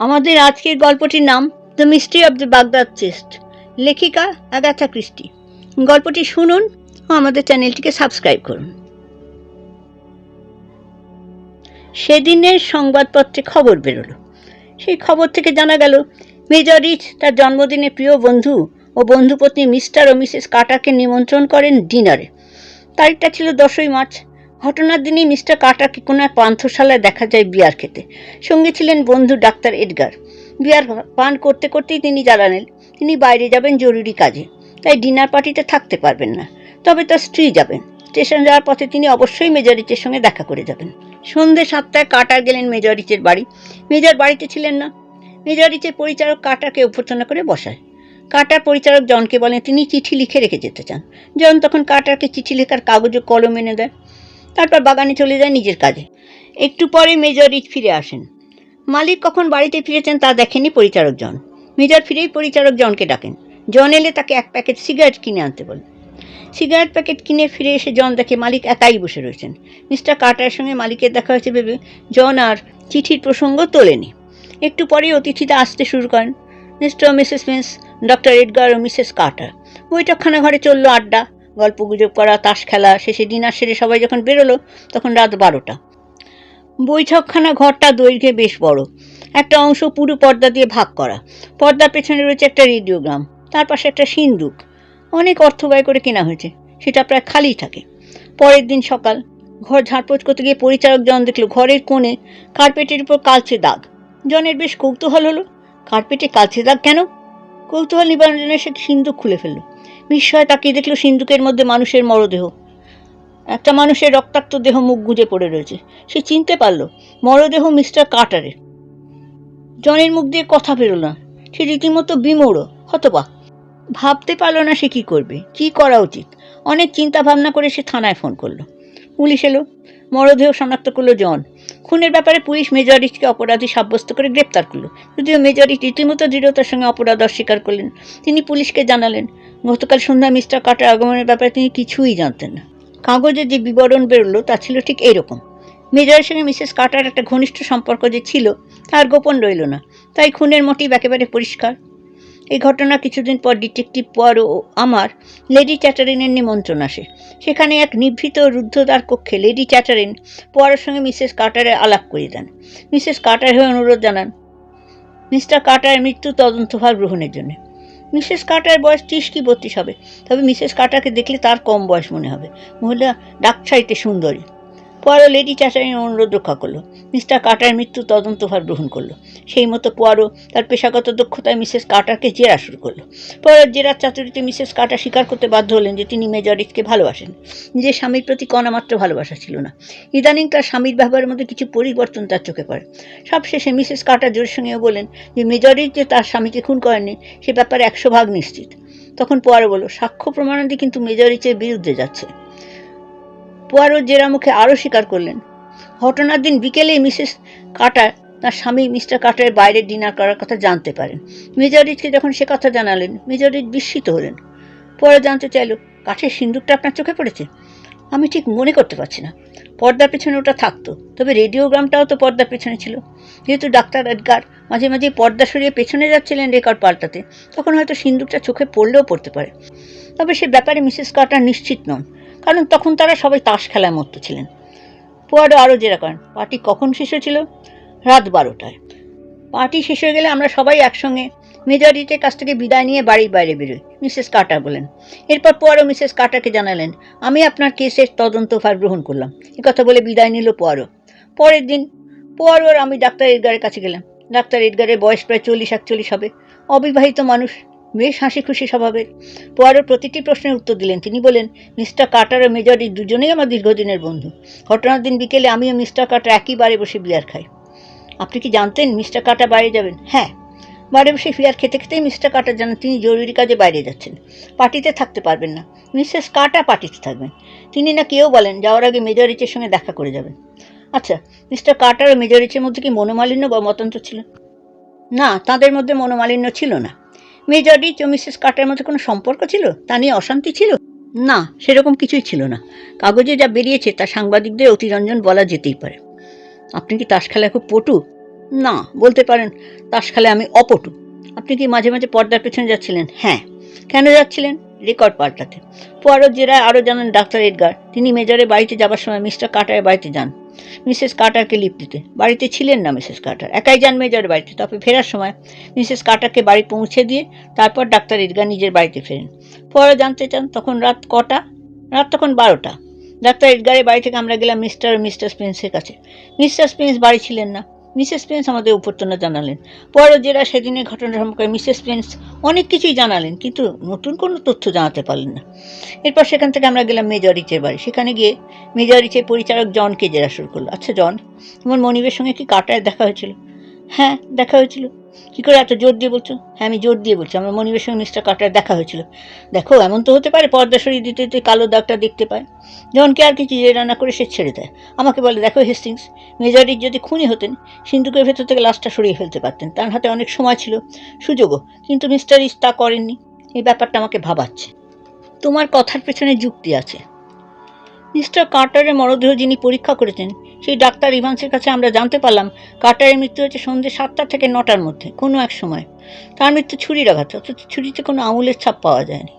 আমাদের আজকের গল্পটির নাম the mystery of the Baghdad chest, লেখিকা আগাথা ক্রিস্টি। গল্পটি শুনুন ও আমাদের চ্যানেলটিকে সাবস্ক্রাইব করুন। সেদিনের সংবাদপত্রে খবর বেরোলো। সেই খবর থেকে জানা গেল মেজর রিচ তার জন্মদিনে প্রিয় বন্ধু ও বন্ধুপত্নী মিস্টার ও মিসেস কার্টারকে নিমন্ত্রণ করেন ডিনারে। তারিখটা ছিল 10ই মার্চ। ঘটনার দিনই মিস্টার কার্টারকে কোনো এক পান্থশালায় দেখা যায় বিয়ার খেতে। সঙ্গে ছিলেন বন্ধু ডাক্তার এডগার। বিয়ার পান করতে করতেই তিনি জানালেন তিনি বাইরে যাবেন জরুরি কাজে, তাই ডিনার পার্টিতে থাকতে পারবেন না। তবে তার স্ত্রী যাবেন। স্টেশন যাওয়ার পথে তিনি অবশ্যই মেজর রিচের সঙ্গে দেখা করে যাবেন। সন্ধ্যে 7টায় কার্টার গেলেন মেজর রিচের বাড়ি। মেজর বাড়িতে ছিলেন না। মেজর রিচের পরিচারক কার্টারকে অভ্যর্থনা করে বসায়। কার্টার পরিচারক জনকে বলেন তিনি চিঠি লিখে রেখে যেতে চান। জন তখন কার্টারকে চিঠি লেখার কাগজ ও কলম এনে দেয়। তারপর বাগানে চলে যায় নিজের কাজে। একটু পরে মেজর রিচ ফিরে আসেন। মালিক কখন বাড়িতে ফিরেছেন তা দেখেনি পরিচারক জন। মেজর ফিরেই পরিচারক জনকে ডাকেন। জন এলে তাকে এক প্যাকেট সিগারেট কিনে আনতে বলেন। সিগারেট প্যাকেট কিনে ফিরে এসে জন দেখে মালিক একাই বসে রয়েছেন। মিস্টার কার্টারের সঙ্গে মালিকের দেখা হয়েছে ভেবে জন আর চিঠির প্রসঙ্গ তোলেনি। একটু পরেই অতিথিরা আসতে শুরু করেন। মিস্টার ও মিসেস মিন্স, ডক্টর এডগার ও মিসেস কার্টার। বৈঠকখানা ঘরে চলল আড্ডা, গল্প গুজব করা, তাস খেলা। শেষে ডিনার সেরে সবাই যখন বেরোলো তখন রাত 12টা। বৈঠকখানা ঘরটা দৈর্ঘ্যে বেশ বড়। একটা অংশ পুরো পর্দা দিয়ে ভাগ করা। পর্দার পেছনে রয়েছে একটা রেডিওগ্রাম, তার পাশে একটা সিন্দুক। অনেক অর্থ ব্যয় করে কেনা হয়েছে, সেটা প্রায় খালি থাকে। পরের দিন সকাল, ঘর ঝাড়পোছ করতে গিয়ে পরিচারক জন দেখল ঘরের কোণে কার্পেটের উপর কালচে দাগ। জনের বেশ কৌতূহল হলো, কার্পেটে কালচে দাগ কেন? কৌতূহল নিবারণে সে সিন্দুক খুলে ফেলল। বিস্ময়ে তাকিয়ে দেখল সিন্দুকের মধ্যে মানুষের মরদেহ। একটা মানুষের রক্তাক্ত দেহ মুখ গুজে পড়ে রয়েছে। সে চিনতে পারল মরদেহ মিস্টার কার্টারের। জনের মুখ দিয়ে কথা বেরোল না। সে রীতিমতো বিমূঢ়, হতবাক। ভাবতে পারল না সে কি করবে, কি করা উচিত। অনেক চিন্তা ভাবনা করে সে থানায় ফোন করলো। পুলিশ এলো। মরদেহ শনাক্ত করলো জন। খুনের ব্যাপারে পুলিশ মেজর রিচকে অপরাধী সাব্যস্ত করে গ্রেপ্তার করলো। যদিও মেজর রিচ রীতিমতো দৃঢ়তার সঙ্গে অপরাধ অস্বীকার করলেন। তিনি পুলিশকে জানালেন গতকাল সন্ধ্যায় মিস্টার কার্টার আগমনের ব্যাপারে তিনি কিছুই জানতেন না। কাগজে যে বিবরণ বেরোলো তা ছিল ঠিক এইরকম। মেজরের সঙ্গে মিসেস কার্টার একটা ঘনিষ্ঠ সম্পর্ক যে ছিল তার গোপন রইল না, তাই খুনের মোটিভ একেবারে পরিষ্কার। এই ঘটনা কিছুদিন পর ডিটেকটিভ পোয়ারো ও আমার লেডি চ্যাটারিনের নিমন্ত্রণ আসে। সেখানে এক নিভৃত রুদ্ধদ্বার কক্ষে লেডি চ্যাটারিন পোয়ারোর সঙ্গে মিসেস কার্টারের আলাপ করিয়ে দেন। মিসেস কার্টার হয়ে অনুরোধ জানান মিস্টার কার্টারের মৃত্যু তদন্তভার গ্রহণের জন্য। মিসেস কার্টারের বয়স 30 কি 32 হবে, তবে মিসেস কার্টারকে দেখলে তার কম বয়স মনে হবে। মহিলা ডাকছাইতে সুন্দরী। পোয়ারো লেডি চ্যাটারিন অনুরোধ রক্ষা করলো। মিস্টার কার্টারের মৃত্যু তদন্তভার গ্রহণ করলো। সেই মতো পোয়ারো তার পেশাগত দক্ষতায় মিসেস কার্টারকে জেরা শুরু করলো। পোয়ারোর জেরার চাতুরিতে মিসেস কার্টার স্বীকার করতে বাধ্য হলেন যে তিনি মেজর রিচকে ভালোবাসেন। নিজের স্বামীর প্রতি কণামাত্র ভালোবাসা ছিল না। ইদানিং তার স্বামীর ব্যবহারের মধ্যে কিছু পরিবর্তন তার চোখে পড়ে। সবশেষে মিসেস কার্টার জোরের সঙ্গেও বলেন যে মেজর রিচ যে তার স্বামীকে খুন করেননি সে ব্যাপারে 100% নিশ্চিত। তখন পোয়ারো বলল সাক্ষ্য প্রমাণাদি কিন্তু মেজর রিচের বিরুদ্ধে যাচ্ছে। পোয়ারো জেরা মুখে আরও স্বীকার করলেন ঘটনার দিন বিকেলে মিসেস কার্টার তার স্বামী মিস্টার কার্টারের বাইরে ডিনার করার কথা জানতে পারেন। মেজর রিচকে যখন সে কথা জানালেন মেজর রিচ বিস্মিত হলেন। পরে জানতে চাইল কাঠের সিন্দুকটা আপনার চোখে পড়েছে? আমি ঠিক মনে করতে পারছি না। পর্দার পেছনে ওটা থাকতো, তবে রেডিওগ্রামটাও তো পর্দার পেছনে ছিল। যেহেতু ডাক্তার এডগার মাঝে মাঝে পর্দা সরিয়ে পেছনে যাচ্ছিলেন রেকর্ড পাল্টাতে, তখন হয়তো সিন্দুকটা চোখে পড়লেও পড়তে পারে। তবে সে ব্যাপারে মিসেস কার্টার নিশ্চিত নন, কারণ তখন তারা সবাই তাস খেলায় মত্ত ছিলেন। পোয়ারো আরও জেরা করেন পার্টি কখন শেষ হয়েছিল? রাত 12টায়। পার্টি শেষ হয়ে গেলে আমরা সবাই একসঙ্গে মেজর রিচের কাছ থেকে বিদায় নিয়ে বাড়ির বাইরে বেরোই, মিসেস কার্টার বলেন। এরপর পোয়ারো মিসেস কার্টারকে জানালেন আমি আপনার কেসের তদন্তভার গ্রহণ করলাম। কথা বলে বিদায় নিল পোয়ারো। পরের দিন পোয়ারো আর আমি ডাক্তার এডগারের কাছে গেলাম। ডাক্তার এডগারের বয়স প্রায় 40-41 হবে। অবিবাহিত মানুষ, বেশ হাসি খুশি স্বভাবের। পোয়ারোর প্রতিটি প্রশ্নের উত্তর দিলেন। তিনি বলেন মিস্টার কার্টার ও মেজর রিচ দুজনেই আমার দীর্ঘদিনের বন্ধু। ঘটনার দিন বিকেলে আমি ও মিস্টার কার্টার একই বারে বসে বিয়ার খাই। আপনি কি জানতেন মিস্টার কার্টার বাইরে যাবেন? হ্যাঁ, বারে বসে বিয়ার খেতে খেতেই মিস্টার কার্টার জানান তিনি জরুরি কাজে বাইরে যাচ্ছেন, পার্টিতে থাকতে পারবেন না। মিসেস কার্টার পার্টিতে থাকবেন। তিনি না কেউ বলেন যাওয়ার আগে মেজর রিচের সঙ্গে দেখা করে যাবেন। আচ্ছা, মিস্টার কার্টার ও মেজর রিচের মধ্যে কি মনোমালিন্য বা মতান্তর ছিল? না, তাদের মধ্যে মনোমালিন্য ছিল না। মেজর রিচ ও মিসেস কার্টারের মধ্যে কোনো সম্পর্ক ছিল তা নিয়ে অশান্তি ছিল? না, সেরকম কিছুই ছিল না। কাগজে যা বেরিয়েছে তা সাংবাদিকদের অতিরঞ্জন বলা যেতেই পারে। আপনি কি তাস খেলায় খুব পটু? না, বলতে পারেন তাস খেলে আমি অপটু। আপনি কি মাঝে মাঝে পর্দার পেছনে যাচ্ছিলেন? হ্যাঁ। কেন যাচ্ছিলেন? রেকর্ড পাল্টাতে। পোয়ারোর জেরায় আরও জানান ডাক্তার এডগার, তিনি মেজরের বাড়িতে যাবার সময় মিস্টার কার্টারের বাড়িতে যান মিসেস কার্টারকে লিফট দিতে। বাড়িতে ছিলেন না মিসেস কার্টার, একাই যান মেজরের বাড়িতে। তবে ফেরার সময় মিসেস কার্টারকে বাড়ি পৌঁছে দিয়ে তারপর ডাক্তার এডগার নিজের বাড়িতে ফেরেন। পোয়ারো জানতে চান তখন রাত কটা। রাত তখন 12টা। ডাক্তার এডগারের বাড়ি থেকে আমরা গেলাম মিস্টার ও মিস্টার স্পেন্সের কাছে। মিস্টার স্পেন্স বাড়ি ছিলেন না। মিসেস স্পেন্স আমাদের অভ্যর্থনা জানালেন। পরে জেরা সেদিনের ঘটনা সম্পর্কে মিসেস স্পেন্স অনেক কিছুই জানালেন, কিন্তু নতুন কোনো তথ্য জানাতে পারলেন না। এরপর সেখান থেকে আমরা গেলাম মেজর রিচের বাড়ি। সেখানে গিয়ে মেজর রিচের পরিচারক জনকে জেরা শুরু করলো। আচ্ছা জন, তোমার মনিবের সঙ্গে কি কার্টারের দেখা হয়েছিল? হ্যাঁ, দেখা হয়েছিল। কী করে এত জোর দিয়ে বলছো? হ্যাঁ, আমি জোর দিয়ে বলছি, আমার মনিবের সঙ্গে মিস্টার কার্টারের দেখা হয়েছিল। দেখো, এমন তো হতে পারে পর্দা সরিয়ে দিতে দিতে কালো দাগটা দেখতে পায়। জনকে আর কিছু জেরা না করে সে ছেড়ে দেয়। আমাকে বলে, দেখো হেস্টিংস, মেজর রিচ যদি খুনি হতেন সিন্দুকের ভেতর থেকে লাশটা সরিয়ে ফেলতে পারতেন। তার হাতে অনেক সময় ছিল, সুযোগও, কিন্তু মিস্টার রিচ তা করেননি। এই ব্যাপারটা আমাকে ভাবাচ্ছে। তোমার কথার পেছনে যুক্তি আছে। মিস্টার কার্টারের মরদেহ যিনি পরীক্ষা করেছেন সেই ডাক্তার ইভান্সের কাছে আমরা জানতে পারলাম কার্টারের মৃত্যু হয়েছে সন্ধ্যে 7টা থেকে 9টার মধ্যে কোনো এক সময়। তার মৃত্যু ছুরির আঘাত, অথচ ছুরিতে কোনো আঙুলের ছাপ পাওয়া যায়নি।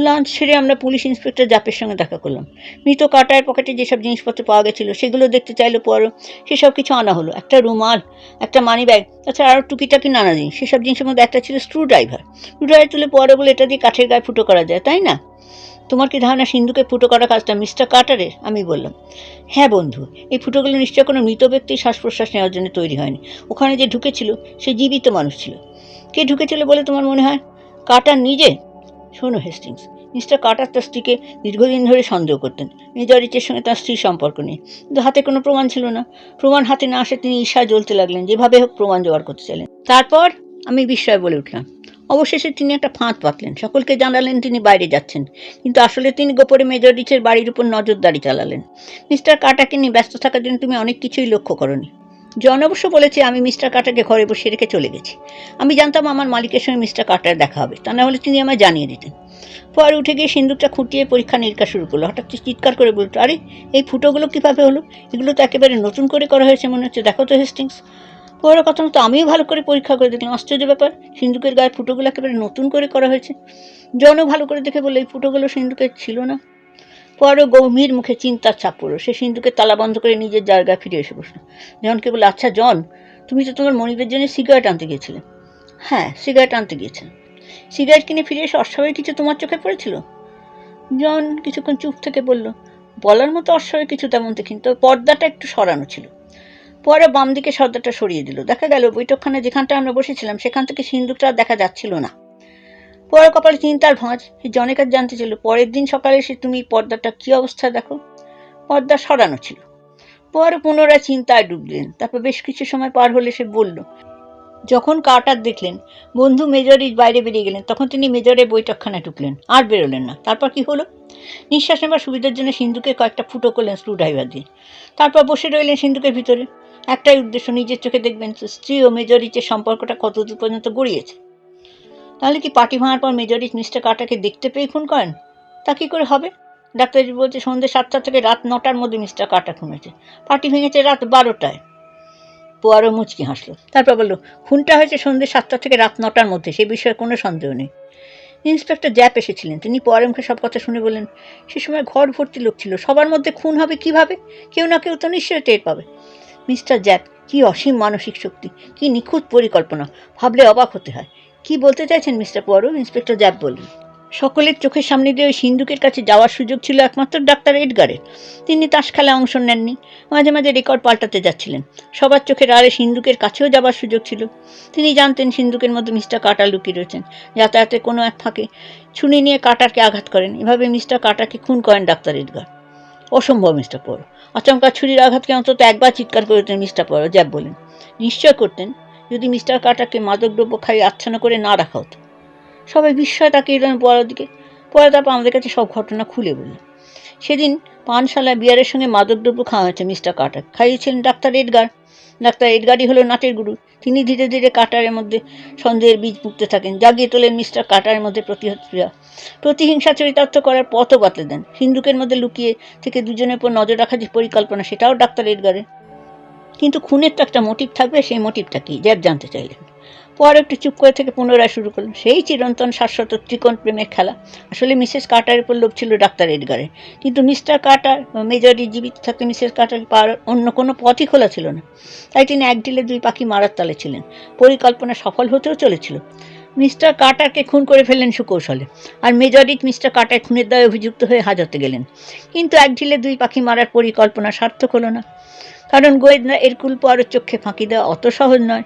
লাঞ্চ সেরে আমরা পুলিশ ইন্সপেক্টর জাপের সঙ্গে দেখা করলাম। মৃত কার্টারের পকেটে যেসব জিনিসপত্র পাওয়া গেছিল সেগুলো দেখতে চাইলে পরও সেসব কিছু আনা হলো। একটা রুমাল, একটা মানি ব্যাগ, তাছাড়া আরও টুকিটাকি নানা জিনিস। সেসব জিনিসের মধ্যে একটা ছিল স্ক্রু ড্রাইভার। তুলে পরে বলে এটা দিয়ে কাঠের গায়ে ফুটো করা যায়, তাই না? তোমার কি ধারণা সিন্ধুকে ফুটো করা কাজটা মিস্টার কার্টারের? আমি বললাম, হ্যাঁ বন্ধু, এই ফুটোগুলো নিশ্চয় কোনো মৃত ব্যক্তির শ্বাস প্রশ্বাস নেওয়ার জন্য তৈরি হয়নি। ওখানে যে ঢুকেছিল সে জীবিত মানুষ ছিল। কে ঢুকেছিল বলে তোমার মনে হয়? কার্টার নিজে? শোনো হেস্টিংস, মিস্টার কার্টার তার স্ত্রীকে দীর্ঘদিন ধরে সন্দেহ করতেন মেজর রিচের সঙ্গে তার স্ত্রীর সম্পর্ক নিয়ে, কিন্তু হাতে কোনো প্রমাণ ছিল না। প্রমাণ হাতে না আসে তিনি ঈর্ষায় জ্বলতে লাগলেন, যেভাবে হোক প্রমাণ জোগাড় করতে চাইলেন। তারপর আমি বিস্ময়ে বলে উঠলাম। অবশেষে তিনি একটা ফাঁদ পাতলেন, সকলকে জানালেন তিনি বাইরে যাচ্ছেন, কিন্তু আসলে তিনি গোপনে মেজর রিচের বাড়ির উপর নজরদারি চালালেন। মিস্টার কার্টারকে নিয়ে ব্যস্ত থাকার জন্য তুমি অনেক কিছুই লক্ষ্য করনি। জন অবশ্য বলেছে আমি মিস্টার কার্টারকে ঘরে বসে রেখে চলে গেছি। আমি জানতাম আমার মালিকের সঙ্গে মিস্টার কার্টার দেখা হবে, তা না হলে তিনি আমায় জানিয়ে দিতেন। পরে উঠে গিয়ে সিন্দুকটা খুঁটিয়ে পরীক্ষা নিরীক্ষা শুরু করলো। হঠাৎ চিৎকার করে বলতো, আরে এই ফুটোগুলো কীভাবে হলো? এগুলো তো একেবারে নতুন করে করা হয়েছে মনে হচ্ছে, দেখো তো হেস্টিংস। পরে কথা মতো আমিও ভালো করে পরীক্ষা করে দেখলাম। আশ্চর্য ব্যাপার, সিন্দুকের গায়ে ফুটোগুলো একেবারে নতুন করে করা হয়েছে। জনও ভালো করে দেখে বললো এই ফুটোগুলো সিন্দুকের ছিল না। পরে গম্ভীর মুখে চিন্তার ছাপ পড়লো। সে সিন্দুকের তালা বন্ধ করে নিজের জায়গায় ফিরে এসে বসলো। জনকে বললো, আচ্ছা জন, তুমি তো তোমার মনিবের জন্য সিগারেট আনতে গিয়েছিলে। হ্যাঁ, সিগারেট আনতে গিয়েছিলেন। সিগারেট কিনে ফিরে এসে অস্বাভাবিক কিছু তোমার চোখে পড়েছিল? জন কিছুক্ষণ চুপ থেকে বলল, বলার মতো অস্বাভাবিক কিছু তেমন দেখিনি, তবে পর্দাটা একটু সরানো ছিল। পরে বাম দিকে পর্দাটা সরিয়ে দিল। দেখা গেল বৈঠকখানে যেখানটা আমরা বসেছিলাম সেখান থেকে সিন্দুকটা দেখা যাচ্ছিল না। পরে কপালে চিন্তার ভাঁজ। সে জনের কাছে জানতে ছিল, পরের দিন সকালে এসে তুমি পর্দাটা কী অবস্থায় দেখো? পর্দা সরানো ছিল। পরে পুনরায় চিন্তায় ডুব দিলেন। তারপর বেশ কিছু সময় পার হলে সে বলল, যখন কার্টার দেখলেন বন্ধু মেজর রিচ বাইরে বেরিয়ে গেলেন, তখন তিনি মেজরের বৈঠকখানায় ঢুকলেন, আর বেরোলেন না। তারপর কি হলো? নিঃশ্বাস নেবার সুবিধার জন্য সিন্ধুকে কয়েকটা ফুটো করলেন স্ক্রু ড্রাইভার দিয়ে। তারপর বসে রইলেন সিন্ধুকের ভিতরে। একটাই উদ্দেশ্য, নিজের চোখে দেখবেন স্ত্রী ও মেজর রিচের সম্পর্কটা কতদূর পর্যন্ত গড়িয়েছে। তাহলে কি পার্টি ভাঙার পর মেজর রিচ মিস্টার কার্টারকে দেখতে পেয়ে খুন করেন? তা কী করে হবে? ডাক্তার বলছে সন্ধ্যে 7টা থেকে রাত 9টার মধ্যে মিস্টার কার্টার খুন হয়েছে। পার্টি ভেঙেছে রাত 12টায়। পোয়ারো মুচকি হাসলো। তারপর বলল, খুনটা হয়েছে সন্ধ্যে 7টা থেকে রাত 9টার মধ্যে, সে বিষয়ে কোনো সন্দেহ নেই। ইন্সপেক্টর জ্যাপ এসেছিলেন। তিনি পোয়ারো মুখে সব কথা শুনে বললেন, সে সময় ঘর ভর্তি লোক ছিল, সবার মধ্যে খুন হবে কিভাবে? কেউ না কেউ তো নিশ্চয়ই টের পাবে। মিস্টার জ্যাপ, কি অসীম মানসিক শক্তি, কি নিখুঁত পরিকল্পনা, ভাবলে অবাক হতে হয়। কি বলতে চাইছেন মিস্টার পোয়ারো? ইন্সপেক্টর জ্যাপ বললেন। সকলের চোখের সামনে দিয়ে ওই সিন্দুকের কাছে যাওয়ার সুযোগ ছিল একমাত্র ডাক্তার এডগারের। তিনি তাস খেলায় অংশ নেননি, মাঝে মাঝে রেকর্ড পাল্টাতে যাচ্ছিলেন। সবার চোখের আড়ে সিন্দুকের কাছেও যাবার সুযোগ ছিল। তিনি জানতেন সিন্দুকের মধ্যে মিস্টার কার্টার লুকিয়ে রয়েছেন। যাতায়াতে কোনো এক ফাঁকে ছুরি নিয়ে কার্টারকে আঘাত করেন। এভাবে মিস্টার কার্টারকে খুন করেন ডাক্তার এডগার। অসম্ভব মিস্টার পোয়ারো। আচমকা ছুরির আঘাতকে অন্তত একবার চিৎকার করে উঠতেন মিস্টার পোয়ারো। জ্যাপ বলেন, নিশ্চয় করতেন, যদি মিস্টার কার্টারকে মাদকদ্রব্য খাইয়ে আচ্ছন্ন করে না রাখা হতো। সবাই বিস্ময় তাকিয়ে এলেন পরের দিকে। পরে তারপর আমাদের কাছে সব ঘটনা খুলে বলল। সেদিন পানশালায় বিয়ারের সঙ্গে মাদকদ্রব্য খাওয়া হয়েছে মিস্টার কার্টার। খাইয়েছিলেন ডাক্তার এডগার। ডাক্তার এডগারই হলো নাটের গুরু। তিনি ধীরে ধীরে কার্টারের মধ্যে সন্দেহের বীজ পুঁততে থাকেন, জাগিয়ে তোলেন মিস্টার কার্টারের মধ্যে প্রতিহিংসা চরিতার্থ করার পথও বাতলে দেন। সিন্দুকের মধ্যে লুকিয়ে থেকে দুজনের উপর নজর রাখার যে পরিকল্পনা, সেটাও ডাক্তার এডগারের। কিন্তু খুনের তো একটা মোটিভ থাকবে, সেই মোটিভটা কী জ্যাক জানতে চাইলেন। পর একটু চুপ করে থেকে পুনরায় শুরু করলেন, সেই চিরন্তন শাশ্বত ত্রিকোণ প্রেমের খেলা। আসলে মিসেস কার্টারের উপর লোভ ছিল ডাক্তার এডগারের, কিন্তু মিস্টার কার্টার বা মেজরি জীবিত থাকতে মিসেস কার্টারকে পাওয়ার অন্য কোনো পথই খোলা ছিল না। তাই তিনি এক ঢিলে দুই পাখি মারার তালে ছিলেন। পরিকল্পনা সফল হতেও চলেছিল। মিস্টার কার্টারকে খুন করে ফেললেন সুকৌশলে, আর মেজরিট মিস্টার কার্টার খুনের দায়ে অভিযুক্ত হয়ে হাজতে গেলেন। কিন্তু এক ঢিলে দুই পাখি মারার পরিকল্পনা সার্থক হলো না, কারণ গোয়েন্দা এরকুল পোয়ারোর চোখে ফাঁকি দেওয়া অত সহজ নয়।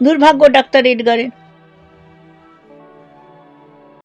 দুর্ভাগ্য ডাক্তার এডগারের,